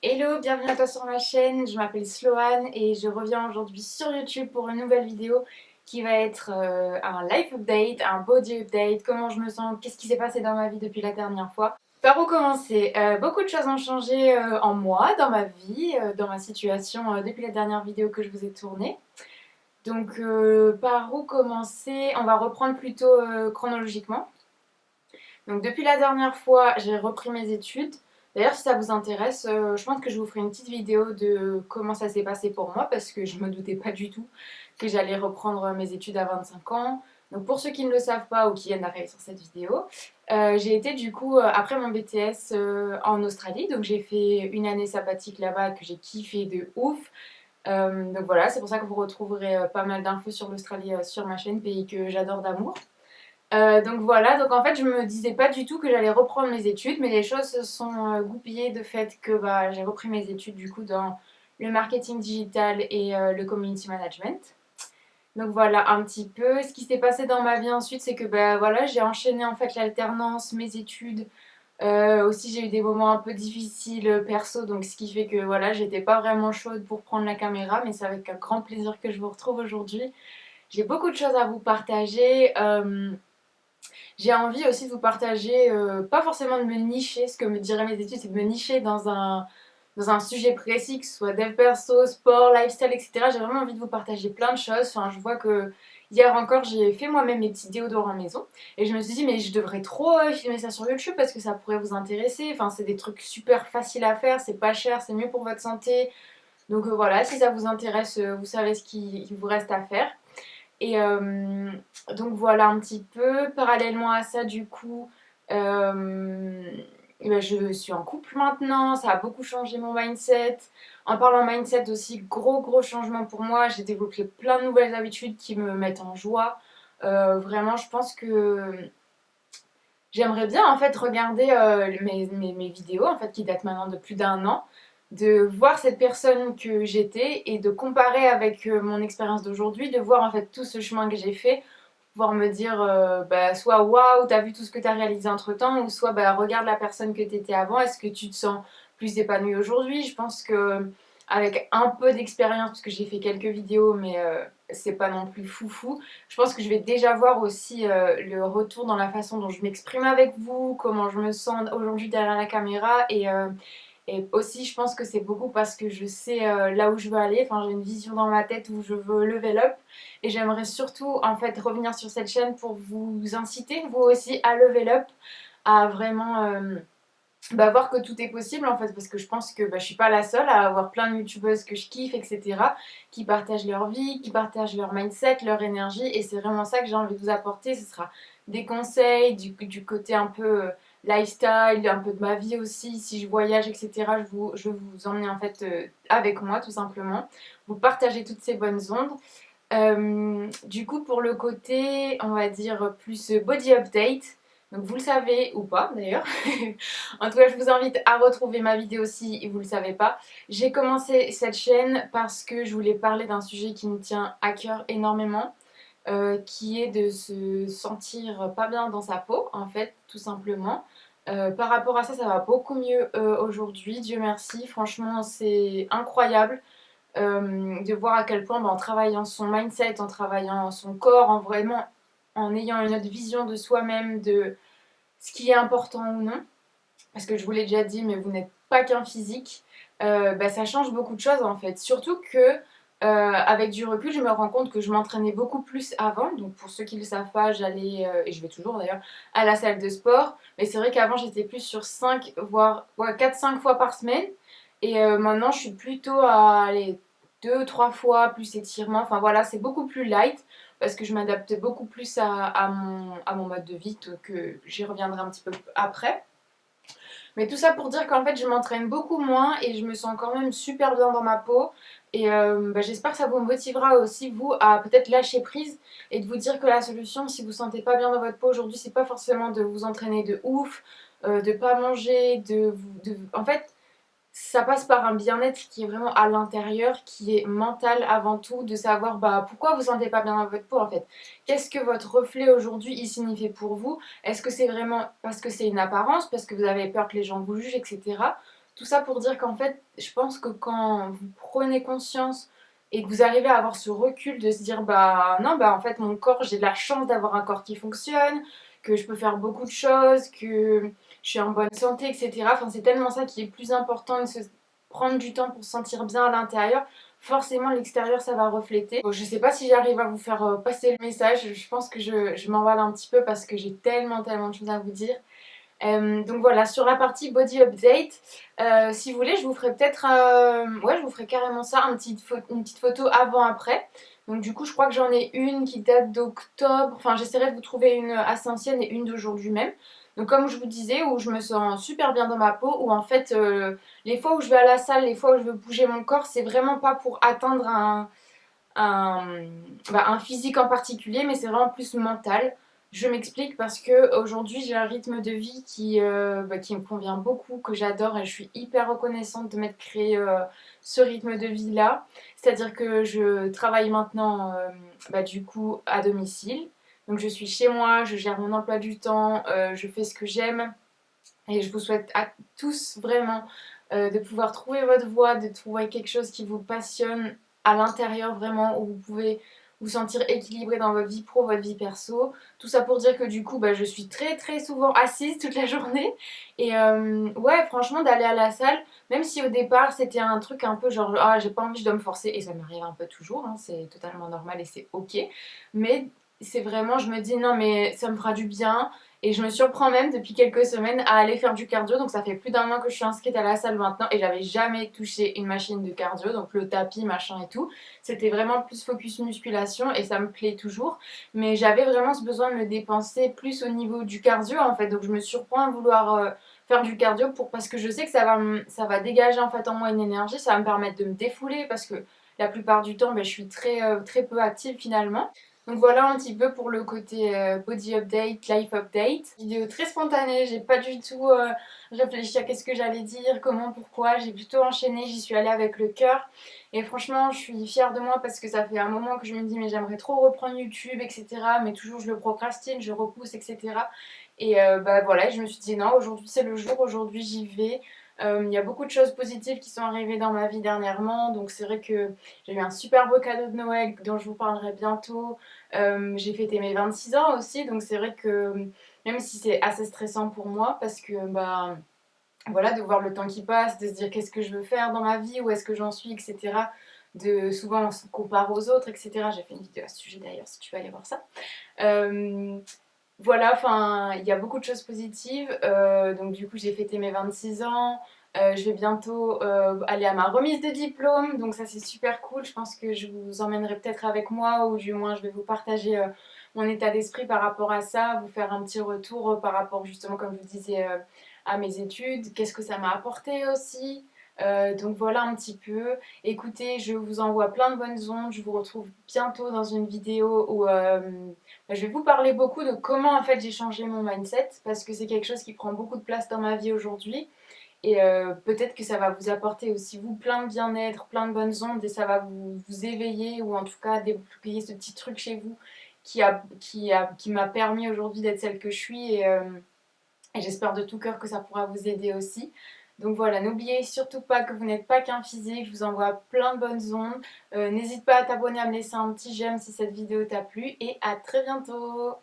Hello, bienvenue à toi sur ma chaîne, je m'appelle Sloane et je reviens aujourd'hui sur YouTube pour une nouvelle vidéo qui va être un life update, un body update, comment je me sens, qu'est-ce qui s'est passé dans ma vie depuis la dernière fois. Par où commencer? Beaucoup de choses ont changé en moi, dans ma vie, dans ma situation depuis la dernière vidéo que je vous ai tournée. Donc par où commencer? On va reprendre plutôt chronologiquement. Donc depuis la dernière fois, j'ai repris mes études. D'ailleurs, si ça vous intéresse, je pense que je vous ferai une petite vidéo de comment ça s'est passé pour moi parce que je me doutais pas du tout que j'allais reprendre mes études à 25 ans. Donc pour ceux qui ne le savent pas ou qui viennent d'arriver sur cette vidéo, j'ai été du coup après mon BTS en Australie. Donc j'ai fait une année sabbatique là-bas que j'ai kiffé de ouf. Donc voilà, c'est pour ça que vous retrouverez pas mal d'infos sur l'Australie sur ma chaîne, pays que j'adore d'amour. Donc voilà, donc en fait je me disais pas du tout que j'allais reprendre mes études, mais les choses se sont goupillées de fait que j'ai repris mes études du coup dans le marketing digital et le community management. Donc voilà un petit peu ce qui s'est passé dans ma vie ensuite, c'est que voilà, j'ai enchaîné en fait l'alternance, mes études. Aussi j'ai eu des moments un peu difficiles perso, donc ce qui fait que voilà, j'étais pas vraiment chaude pour prendre la caméra, mais c'est avec un grand plaisir que je vous retrouve aujourd'hui. J'ai beaucoup de choses à vous partager. J'ai envie aussi de vous partager, pas forcément de me nicher, ce que me diraient mes études, c'est de me nicher dans un sujet précis, que ce soit dev perso, sport, lifestyle, etc. J'ai vraiment envie de vous partager plein de choses. Enfin, je vois que hier encore, j'ai fait moi-même mes petits déodorants maison. Et je me suis dit, mais je devrais trop filmer ça sur YouTube parce que ça pourrait vous intéresser. Enfin, c'est des trucs super faciles à faire, c'est pas cher, c'est mieux pour votre santé. Donc voilà, si ça vous intéresse, vous savez ce qu'il vous reste à faire. Et donc voilà un petit peu. Parallèlement à ça, du coup, euh, je suis en couple maintenant. Ça a beaucoup changé mon mindset. En parlant mindset aussi, gros changement pour moi. J'ai développé plein de nouvelles habitudes qui me mettent en joie. Vraiment, je pense que j'aimerais bien en fait regarder mes vidéos en fait qui datent maintenant de plus d'un an, de voir cette personne que j'étais et de comparer avec mon expérience d'aujourd'hui, de voir en fait tout ce chemin que j'ai fait, pouvoir me dire soit waouh, t'as vu tout ce que t'as réalisé entre temps, ou soit regarde la personne que t'étais avant, est-ce que tu te sens plus épanouie aujourd'hui? Je pense que avec un peu d'expérience, parce que j'ai fait quelques vidéos, mais c'est pas non plus foufou, je pense que je vais déjà voir aussi le retour dans la façon dont je m'exprime avec vous, comment je me sens aujourd'hui derrière la caméra et aussi je pense que c'est beaucoup parce que je sais là où je veux aller, enfin j'ai une vision dans ma tête où je veux level up et j'aimerais surtout en fait revenir sur cette chaîne pour vous inciter vous aussi à level up, à vraiment voir que tout est possible en fait parce que je pense que je suis pas la seule à avoir plein de youtubeuses que je kiffe etc qui partagent leur vie, qui partagent leur mindset, leur énergie et c'est vraiment ça que j'ai envie de vous apporter. Ce sera des conseils du côté un peu lifestyle, un peu de ma vie aussi, si je voyage etc je veux vous emmener en fait avec moi tout simplement, vous partager toutes ces bonnes ondes. Du coup, pour le côté, on va dire, plus body update, donc vous le savez ou pas d'ailleurs, en tout cas je vous invite à retrouver ma vidéo si vous le savez pas. J'ai commencé cette chaîne parce que je voulais parler d'un sujet qui me tient à cœur énormément, qui est de se sentir pas bien dans sa peau, en fait, tout simplement. Par rapport à ça, ça va beaucoup mieux aujourd'hui, Dieu merci, franchement c'est incroyable de voir à quel point en travaillant son mindset, en travaillant son corps, en vraiment en ayant une autre vision de soi-même, de ce qui est important ou non, parce que je vous l'ai déjà dit, mais vous n'êtes pas qu'un physique, ça change beaucoup de choses en fait. Surtout que avec du recul, je me rends compte que je m'entraînais beaucoup plus avant. Donc pour ceux qui ne le savent pas, j'allais, et je vais toujours d'ailleurs, à la salle de sport. Mais c'est vrai qu'avant j'étais plus sur 5 voire ouais, 4-5 fois par semaine. Et maintenant je suis plutôt à aller 2-3 fois, plus étirement. Enfin voilà, c'est beaucoup plus light parce que je m'adapte beaucoup plus à mon mode de vie, que j'y reviendrai un petit peu après. Mais tout ça pour dire qu'en fait je m'entraîne beaucoup moins et je me sens quand même super bien dans ma peau. Et j'espère que ça vous motivera aussi vous à peut-être lâcher prise et de vous dire que la solution si vous ne sentez pas bien dans votre peau aujourd'hui c'est pas forcément de vous entraîner de ouf, de pas manger, en fait ça passe par un bien-être qui est vraiment à l'intérieur, qui est mental avant tout, de savoir pourquoi vous ne sentez pas bien dans votre peau en fait. Qu'est-ce que votre reflet aujourd'hui il signifie pour vous? Est-ce que c'est vraiment parce que c'est une apparence, parce que vous avez peur que les gens vous jugent, etc. Tout ça pour dire qu'en fait, je pense que quand vous prenez conscience et que vous arrivez à avoir ce recul de se dire bah non, bah en fait mon corps, j'ai de la chance d'avoir un corps qui fonctionne, que je peux faire beaucoup de choses, que je suis en bonne santé, etc. Enfin, c'est tellement ça qui est plus important de se prendre du temps pour se sentir bien à l'intérieur. Forcément, l'extérieur, ça va refléter. Bon, je sais pas si j'arrive à vous faire passer le message. Je pense que je m'envole un petit peu parce que j'ai tellement de choses à vous dire. Donc voilà, sur la partie body update, si vous voulez, je vous ferai peut-être, ouais, je vous ferai carrément ça, une petite photo avant-après. Donc du coup, je crois que j'en ai une qui date d'octobre. Enfin, j'essaierai de vous trouver une assez ancienne et une d'aujourd'hui même. Donc comme je vous disais, où je me sens super bien dans ma peau, où en fait, les fois où je vais à la salle, les fois où je veux bouger mon corps, c'est vraiment pas pour atteindre un, un physique en particulier, mais c'est vraiment plus mental. Je m'explique parce que aujourd'hui j'ai un rythme de vie qui me convient beaucoup, que j'adore et je suis hyper reconnaissante de m'être créé ce rythme de vie là. C'est-à-dire que je travaille maintenant du coup à domicile. Donc je suis chez moi, je gère mon emploi du temps, je fais ce que j'aime et je vous souhaite à tous vraiment de pouvoir trouver votre voie, de trouver quelque chose qui vous passionne à l'intérieur vraiment, où vous pouvez vous sentir équilibré dans votre vie pro, votre vie perso. Tout ça pour dire que du coup, je suis très souvent assise toute la journée. Et ouais, franchement, d'aller à la salle, même si au départ c'était un truc un peu genre, ah, j'ai pas envie, je dois me forcer, et ça m'arrive un peu toujours, hein, c'est totalement normal et c'est ok. Mais c'est vraiment, je me dis non, mais ça me fera du bien. Et je me surprends même depuis quelques semaines à aller faire du cardio. Donc ça fait plus d'un mois que je suis inscrite à la salle maintenant et j'avais jamais touché une machine de cardio, donc le tapis, machin et tout. C'était vraiment plus focus musculation et ça me plaît toujours. Mais j'avais vraiment ce besoin de me dépenser plus au niveau du cardio en fait. Donc je me surprends à vouloir faire du cardio parce que je sais que ça va dégager en fait en moi une énergie, ça va me permettre de me défouler parce que la plupart du temps je suis très peu active finalement. Donc voilà un petit peu pour le côté body update, life update. Vidéo très spontanée, j'ai pas du tout réfléchi à qu'est-ce que j'allais dire, comment, pourquoi. J'ai plutôt enchaîné, j'y suis allée avec le cœur. Et franchement, je suis fière de moi parce que ça fait un moment que je me dis mais j'aimerais trop reprendre YouTube, etc. Mais toujours je le procrastine, je repousse, etc. Et voilà, je me suis dit non, aujourd'hui c'est le jour, aujourd'hui j'y vais. Il y a beaucoup de choses positives qui sont arrivées dans ma vie dernièrement, donc c'est vrai que j'ai eu un super beau cadeau de Noël dont je vous parlerai bientôt. J'ai fêté mes 26 ans aussi, donc c'est vrai que même si c'est assez stressant pour moi, parce que voilà, de voir le temps qui passe, de se dire qu'est-ce que je veux faire dans ma vie, où est-ce que j'en suis, etc. Souvent on se compare aux autres, etc. J'ai fait une vidéo à ce sujet d'ailleurs, si tu veux aller voir ça. Euh, voilà, enfin, il y a beaucoup de choses positives. Donc du coup, j'ai fêté mes 26 ans. Je vais bientôt aller à ma remise de diplôme. Donc ça, c'est super cool. Je pense que je vous emmènerai peut-être avec moi ou du moins, je vais vous partager mon état d'esprit par rapport à ça, vous faire un petit retour par rapport justement, comme je vous disais, à mes études. Qu'est-ce que ça m'a apporté aussi. Donc voilà un petit peu. Écoutez, je vous envoie plein de bonnes ondes. Je vous retrouve bientôt dans une vidéo où je vais vous parler beaucoup de comment en fait j'ai changé mon mindset parce que c'est quelque chose qui prend beaucoup de place dans ma vie aujourd'hui et peut-être que ça va vous apporter aussi vous plein de bien-être, plein de bonnes ondes et ça va vous éveiller ou en tout cas débloquer ce petit truc chez vous qui m'a permis aujourd'hui d'être celle que je suis et j'espère de tout cœur que ça pourra vous aider aussi. Donc voilà, n'oubliez surtout pas que vous n'êtes pas qu'un physique, je vous envoie plein de bonnes ondes. N'hésite pas à t'abonner, à me laisser un petit j'aime si cette vidéo t'a plu et à très bientôt.